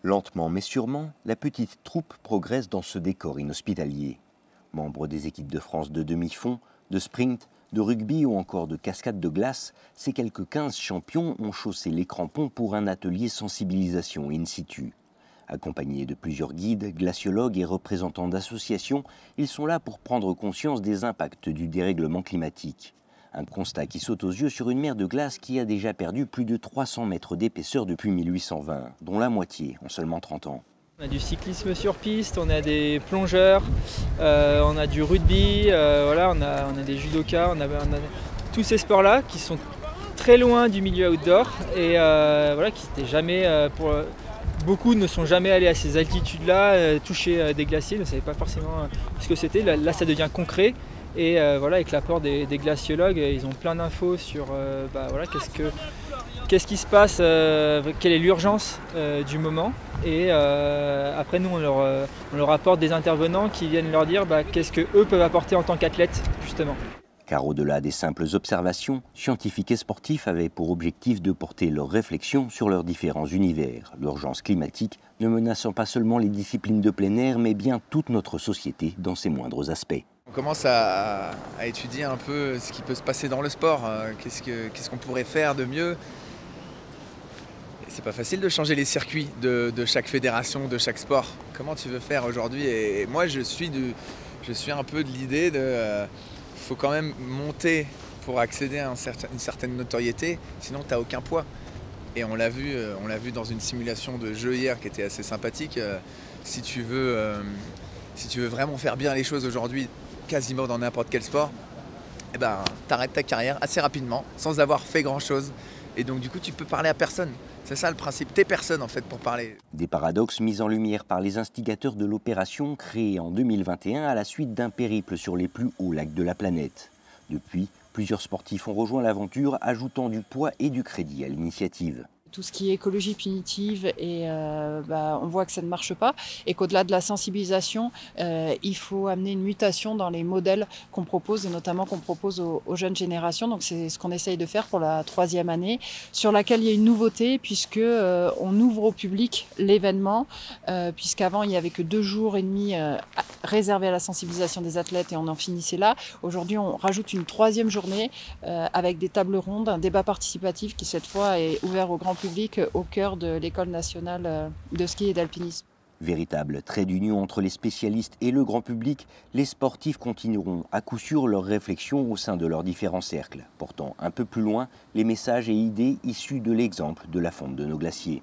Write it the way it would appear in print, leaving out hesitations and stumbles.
Lentement mais sûrement, la petite troupe progresse dans ce décor inhospitalier. Membres des équipes de France de demi-fond, de sprint, de rugby ou encore de cascade de glace, ces quelques 15 champions ont chaussé les crampons pour un atelier sensibilisation in situ. Accompagnés de plusieurs guides, glaciologues et représentants d'associations, ils sont là pour prendre conscience des impacts du dérèglement climatique. Un constat qui saute aux yeux sur une mer de glace qui a déjà perdu plus de 300 mètres d'épaisseur depuis 1820, dont la moitié en seulement 30 ans. On a du cyclisme sur piste, on a des plongeurs, on a du rugby, voilà, on a des judokas, on a tous ces sports-là qui sont très loin du milieu outdoor et voilà, qui n'étaient jamais, beaucoup ne sont jamais allés à ces altitudes-là, toucher des glaciers, ne savaient pas forcément ce que c'était. Là, ça devient concret. Et voilà, avec l'apport des glaciologues, ils ont plein d'infos sur voilà, qu'est-ce qui se passe, quelle est l'urgence du moment. Et après, nous, on leur apporte des intervenants qui viennent leur dire qu'est-ce qu'eux peuvent apporter en tant qu'athlètes, justement. Car au-delà des simples observations, scientifiques et sportifs avaient pour objectif de porter leurs réflexions sur leurs différents univers, l'urgence climatique ne menaçant pas seulement les disciplines de plein air, mais bien toute notre société dans ses moindres aspects. On commence à étudier un peu ce qui peut se passer dans le sport, qu'est-ce qu'on pourrait faire de mieux. C'est pas facile de changer les circuits de chaque fédération, de chaque sport. Comment tu veux faire aujourd'hui? Et moi je suis un peu de l'idée de faut quand même monter pour accéder à une certaine notoriété, sinon tu n'as aucun poids. Et on l'a vu dans une simulation de jeu hier qui était assez sympathique. Si tu veux vraiment faire bien les choses aujourd'hui, quasiment dans n'importe quel sport, t'arrêtes ta carrière assez rapidement, sans avoir fait grand-chose. Et donc du coup, tu peux parler à personne. C'est ça le principe, t'es personne en fait pour parler. Des paradoxes mis en lumière par les instigateurs de l'opération créée en 2021 à la suite d'un périple sur les plus hauts lacs de la planète. Depuis, plusieurs sportifs ont rejoint l'aventure, ajoutant du poids et du crédit à l'initiative. Tout ce qui est écologie punitive, et on voit que ça ne marche pas et qu'au-delà de la sensibilisation, il faut amener une mutation dans les modèles qu'on propose et notamment qu'on propose aux jeunes générations. Donc c'est ce qu'on essaye de faire pour la 3e année, sur laquelle il y a une nouveauté puisque on ouvre au public l'événement, puisqu'avant il n'y avait que 2 jours et demi réservés à la sensibilisation des athlètes et on en finissait là. Aujourd'hui on rajoute une 3e journée avec des tables rondes, un débat participatif qui cette fois est ouvert au grand public au cœur de l'École nationale de ski et d'alpinisme. Véritable trait d'union entre les spécialistes et le grand public, les sportifs continueront à coup sûr leurs réflexions au sein de leurs différents cercles, portant un peu plus loin les messages et idées issus de l'exemple de la fonte de nos glaciers.